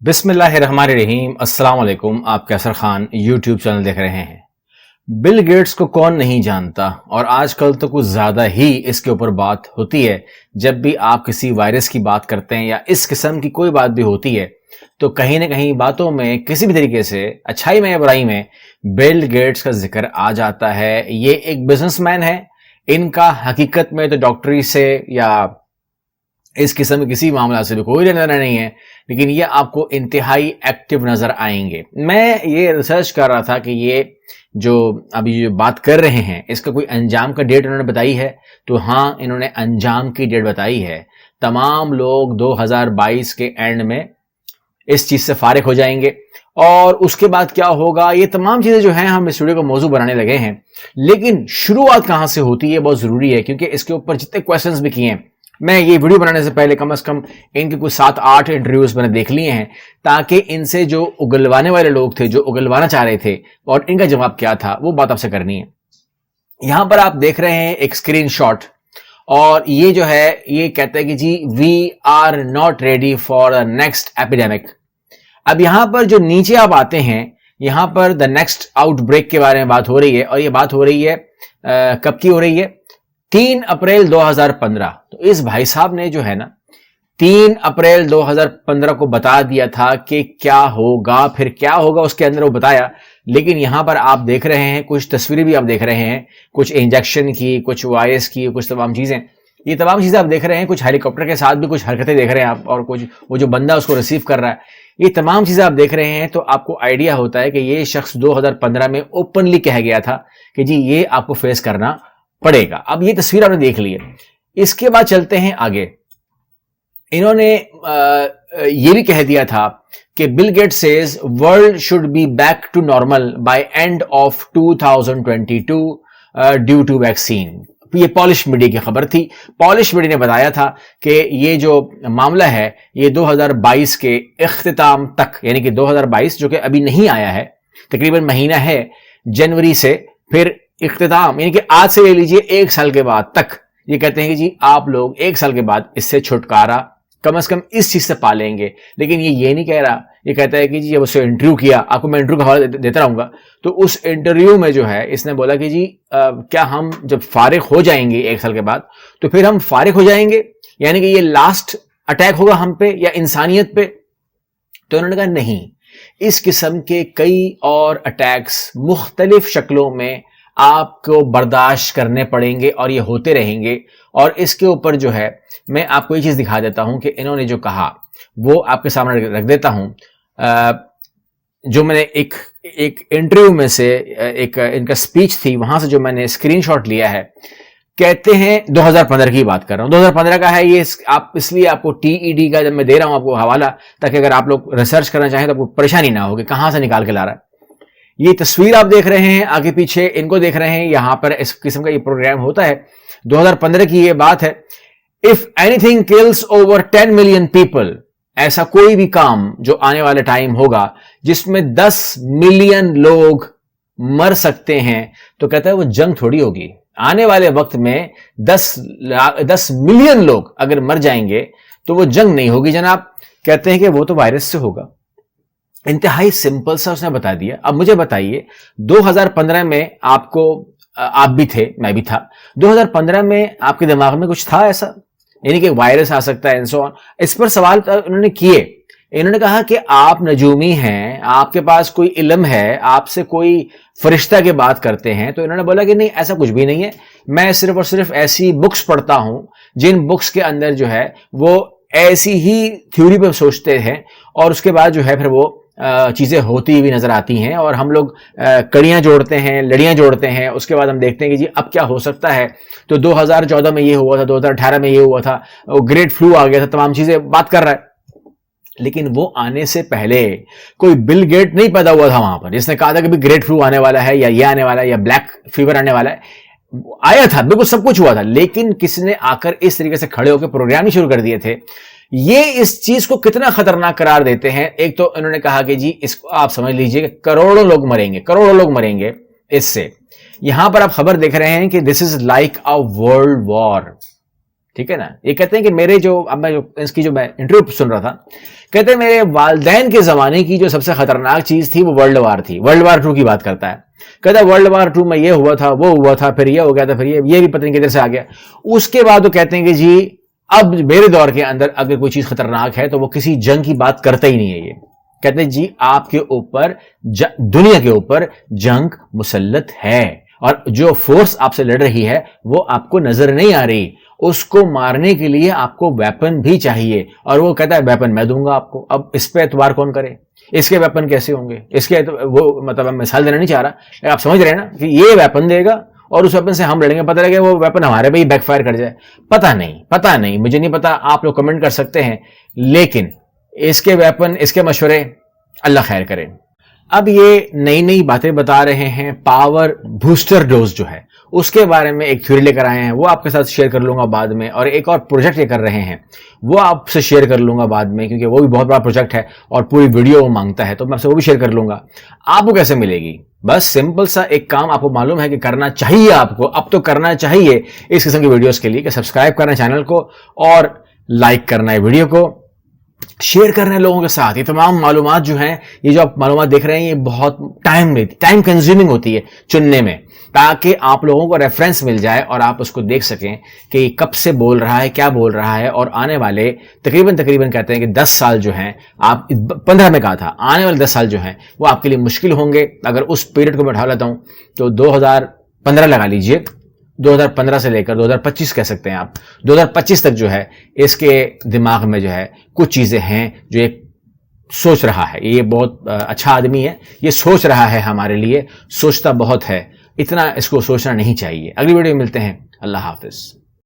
بسم اللہ الرحمن الرحیم۔ السلام علیکم۔ آپ کیسر خان یوٹیوب چینل دیکھ رہے ہیں۔ بل گیٹس کو کون نہیں جانتا، اور آج کل تو کچھ زیادہ ہی اس کے اوپر بات ہوتی ہے۔ جب بھی آپ کسی وائرس کی بات کرتے ہیں یا اس قسم کی کوئی بات بھی ہوتی ہے تو کہیں نہ کہیں باتوں میں کسی بھی طریقے سے، اچھائی میں یا برائی میں، بل گیٹس کا ذکر آ جاتا ہے۔ یہ ایک بزنس مین ہے، ان کا حقیقت میں تو ڈاکٹری سے یا اس قسم کے کسی معاملہ سے بھی کوئی لینا نہیں ہے، لیکن یہ آپ کو انتہائی ایکٹیو نظر آئیں گے۔ میں یہ ریسرچ کر رہا تھا کہ یہ جو ابھی جو بات کر رہے ہیں اس کا کوئی انجام کا ڈیٹ انہوں نے بتائی ہے، تو ہاں انہوں نے انجام کی ڈیٹ بتائی ہے۔ تمام لوگ 2022 کے اینڈ میں اس چیز سے فارغ ہو جائیں گے، اور اس کے بعد کیا ہوگا، یہ تمام چیزیں جو ہیں ہم اس ویڈیو کو موضوع بنانے لگے ہیں۔ لیکن شروعات کہاں سے ہوتی ہے بہت ضروری ہے، کیونکہ اس کے اوپر جتنے کویسچنز بھی کیے ہیں، میں یہ ویڈیو بنانے سے پہلے کم از کم ان کے کچھ 7-8 انٹرویوز میں نے دیکھ لیے ہیں، تاکہ ان سے جو اگلوانے والے لوگ تھے، جو اگلوانا چاہ رہے تھے، اور ان کا جواب کیا تھا، وہ بات آپ سے کرنی ہے۔ یہاں پر آپ دیکھ رہے ہیں ایک اسکرین شاٹ، اور یہ جو ہے یہ کہتا ہے کہ جی we are not ready for the next epidemic. اب یہاں پر جو نیچے آپ آتے ہیں، یہاں پر دا نیکسٹ آؤٹ بریک کے بارے میں بات ہو رہی ہے، اور یہ بات ہو رہی ہے کب کی ہو رہی ہے؟ 3 اپریل 2015۔ تو اس بھائی صاحب نے جو ہے نا 3 اپریل 2015 کو بتا دیا تھا کہ کیا ہوگا، پھر کیا ہوگا اس کے اندر وہ بتایا۔ لیکن یہاں پر آپ دیکھ رہے ہیں کچھ تصویریں بھی آپ دیکھ رہے ہیں، کچھ انجیکشن کی، کچھ وائرس کی، کچھ تمام چیزیں، یہ تمام چیزیں آپ دیکھ رہے ہیں۔ کچھ ہیلی کاپٹر کے ساتھ بھی کچھ حرکتیں دیکھ رہے ہیں آپ، اور کچھ وہ جو بندہ اس کو ریسیو کر رہا ہے، یہ تمام چیزیں آپ دیکھ رہے ہیں۔ تو آپ کو آئیڈیا ہوتا ہے کہ یہ شخص 2015 میں اوپنلی کہہ گیا تھا کہ جی یہ آپ کو فیس کرنا پڑے گا۔ اب یہ تصویر آپ نے دیکھ لی ہے، اس کے بعد چلتے ہیں آگے۔ انہوں نے یہ بھی کہہ دیا تھا کہ Bill Gates says world should be back to normal by end of 2022 due to vaccine. یہ پالش میڈیا کی خبر تھی۔ پالش میڈیا نے بتایا تھا کہ یہ جو معاملہ ہے یہ 2022 کے اختتام تک، یعنی کہ 2022 جو کہ ابھی نہیں آیا ہے، تقریباً مہینہ ہے جنوری سے، پھر اختتام یعنی کہ آج سے لے لیجئے 1 سال کے بعد تک، یہ کہتے ہیں کہ جی آپ لوگ 1 سال کے بعد اس سے چھٹکارا کم از کم اس چیز سے پا لیں گے۔ لیکن یہ نہیں کہہ رہا، یہ کہتا ہے کہ جی جب اس سے انٹرویو کیا، آپ کو میں انٹرویو کا حوالہ دیتا رہوں گا، تو اس انٹرویو میں جو ہے اس نے بولا کہ جی کیا ہم جب فارغ ہو جائیں گے 1 سال کے بعد تو پھر ہم فارغ ہو جائیں گے، یعنی کہ یہ لاسٹ اٹیک ہوگا ہم پہ یا انسانیت پہ؟ تو انہوں نے کہا نہیں، اس قسم کے کئی اور اٹیکس مختلف شکلوں میں آپ کو برداشت کرنے پڑیں گے، اور یہ ہوتے رہیں گے۔ اور اس کے اوپر جو ہے میں آپ کو یہ چیز دکھا دیتا ہوں کہ انہوں نے جو کہا وہ آپ کے سامنے رکھ دیتا ہوں۔ جو میں نے ایک انٹرویو میں سے ایک ان کا سپیچ تھی، وہاں سے جو میں نے اسکرین شاٹ لیا ہے، کہتے ہیں 2015 کی بات کر رہا ہوں، 2015 کا ہے یہ، آپ اس لیے آپ کو TED کا جب میں دے رہا ہوں آپ کو حوالہ، تاکہ اگر آپ لوگ ریسرچ کرنا چاہیں تو آپ کو پریشانی نہ ہوگی کہاں سے نکال کے لا رہا ہے۔ یہ تصویر آپ دیکھ رہے ہیں، آگے پیچھے ان کو دیکھ رہے ہیں، یہاں پر اس قسم کا یہ پروگرام ہوتا ہے۔ 2015 کی یہ بات ہے، if anything kills over 10 million people، ایسا کوئی بھی کام جو آنے والے ٹائم ہوگا جس میں 10 ملین لوگ مر سکتے ہیں، تو کہتا ہے وہ جنگ تھوڑی ہوگی۔ آنے والے وقت میں 10 ملین لوگ اگر مر جائیں گے تو وہ جنگ نہیں ہوگی جناب، کہتے ہیں کہ وہ تو وائرس سے ہوگا۔ انتہائی سمپل سا اس نے بتا دیا۔ اب مجھے بتائیے 2015 میں آپ بھی تھے، میں بھی تھا، 2015 میں آپ کے دماغ میں کچھ تھا ایسا، یعنی کہ وائرس آ سکتا ہے اینڈ سو آن؟ اس پر سوال انہوں نے کیے۔ انہوں نے کہا کہ آپ نجومی ہیں، آپ کے پاس کوئی علم ہے، آپ سے کوئی فرشتہ کی بات کرتے ہیں، تو انہوں نے بولا کہ نہیں ایسا کچھ بھی نہیں ہے، میں صرف اور صرف ایسی بکس پڑھتا ہوں جن بکس کے اندر جو ہے وہ ایسی ہی تھیوری پہ سوچتے ہیں، اور اس کے بعد جو ہے پھر وہ چیزیں ہوتی بھی نظر آتی ہیں، اور ہم لوگ کڑیاں جوڑتے ہیں، لڑیاں جوڑتے ہیں، اس کے بعد ہم دیکھتے ہیں کہ جی اب کیا ہو سکتا ہے۔ تو 2014 میں یہ ہوا تھا، 2018 میں یہ ہوا تھا، گریٹ فلو آ گیا تھا، تمام چیزیں بات کر رہا ہے۔ لیکن وہ آنے سے پہلے کوئی بل گیٹ نہیں پیدا ہوا تھا وہاں پر جس نے کہا تھا کہ گریٹ فلو آنے والا ہے، یا یہ آنے والا ہے، یا بلیک فیور آنے والا ہے۔ آیا تھا، بالکل سب کچھ ہوا تھا، لیکن کسی نے آ کر اس طریقے سے کھڑے ہو کے پروگرام ہی شروع کر دیے تھے۔ یہ اس چیز کو کتنا خطرناک قرار دیتے ہیں۔ ایک تو انہوں نے کہا کہ جی اس کو آپ سمجھ لیجئے کہ کروڑوں لوگ مریں گے اس سے۔ یہاں پر آپ خبر دیکھ رہے ہیں کہ دس is like a world war, ٹھیک ہے نا. یہ کہتے ہیں کہ میرے اب میں اس کی میں انٹرویو سن رہا تھا, کہتے ہیں میرے والدین کے زمانے کی جو سب سے خطرناک چیز تھی وہ ورلڈ وار تھی. ورلڈ وار 2 کی بات کرتا ہے, کہتا ہے ورلڈ وار 2 میں یہ ہوا تھا, وہ ہوا تھا, پھر یہ ہو گیا تھا, پھر یہ بھی پتہ نہیں کدھر سے آ گیا. اس کے بعد وہ کہتے ہیں کہ جی اب میرے دور کے اندر اگر کوئی چیز خطرناک ہے تو وہ کسی جنگ کی بات کرتا ہی نہیں ہے. یہ کہتے ہیں جی آپ کے اوپر دنیا کے اوپر جنگ مسلط ہے, اور جو فورس آپ سے لڑ رہی ہے وہ آپ کو نظر نہیں آ رہی, اس کو مارنے کے لیے آپ کو ویپن بھی چاہیے. اور وہ کہتا ہے ویپن میں دوں گا آپ کو. اب اس پہ اعتبار کون کرے, اس کے ویپن کیسے ہوں گے, اس کے وہ مطلب میں مثال دینا نہیں چاہ رہا, آپ سمجھ رہے ہیں نا کہ یہ ویپن دے گا اور اس ویپن سے ہم لڑیں گے, پتہ لگے وہ ویپن ہمارے پہ ہی بیک فائر کر جائے. پتہ نہیں, مجھے نہیں پتا, آپ لوگ کمنٹ کر سکتے ہیں, لیکن اس کے ویپن, اس کے مشورے اللہ خیر کرے. اب یہ نئی باتیں بتا رہے ہیں. پاور بوسٹر ڈوز جو ہے اس کے بارے میں ایک تھیوری لے کر آئے ہیں, وہ آپ کے ساتھ شیئر کر لوں گا بعد میں. اور ایک اور پروجیکٹ یہ کر رہے ہیں وہ آپ سے شیئر کر لوں گا بعد میں, کیونکہ وہ بھی بہت بڑا پروجیکٹ ہے اور پوری ویڈیو وہ مانگتا ہے, تو میں آپ سے وہ بھی شیئر کر لوں گا. آپ کو کیسے ملے گی؟ بس سمپل سا ایک کام آپ کو معلوم ہے کہ کرنا چاہیے, آپ کو اب تو کرنا چاہیے اس قسم کی ویڈیوز کے لیے کہ سبسکرائب کرنا چینل کو اور لائک کرنا ہے ویڈیو کو, شیئر کرنا ہے لوگوں کے ساتھ. یہ تمام معلومات جو ہیں, یہ جو آپ معلومات دیکھ رہے ہیں, یہ بہت ٹائم کنزیومنگ ہوتی ہے چننے میں, تاکہ آپ لوگوں کو ریفرنس مل جائے اور آپ اس کو دیکھ سکیں کہ یہ کب سے بول رہا ہے, کیا بول رہا ہے. اور آنے والے تقریباً کہتے ہیں کہ 10 سال جو ہیں, آپ 15 میں کہا تھا, آنے والے 10 سال جو ہیں وہ آپ کے لیے مشکل ہوں گے. اگر اس پیریڈ کو میں اٹھا لیتا ہوں تو 2015 لگا لیجئے, 2015 سے لے کر 2025 کہہ سکتے ہیں آپ, 2025 تک جو ہے اس کے دماغ میں جو ہے کچھ چیزیں ہیں جو ایک سوچ رہا ہے. یہ بہت اچھا آدمی ہے, یہ سوچ رہا ہے ہمارے لیے, سوچتا بہت ہے, اتنا اس کو سوچنا نہیں چاہیے. اگلی ویڈیو میں ملتے ہیں, اللہ حافظ.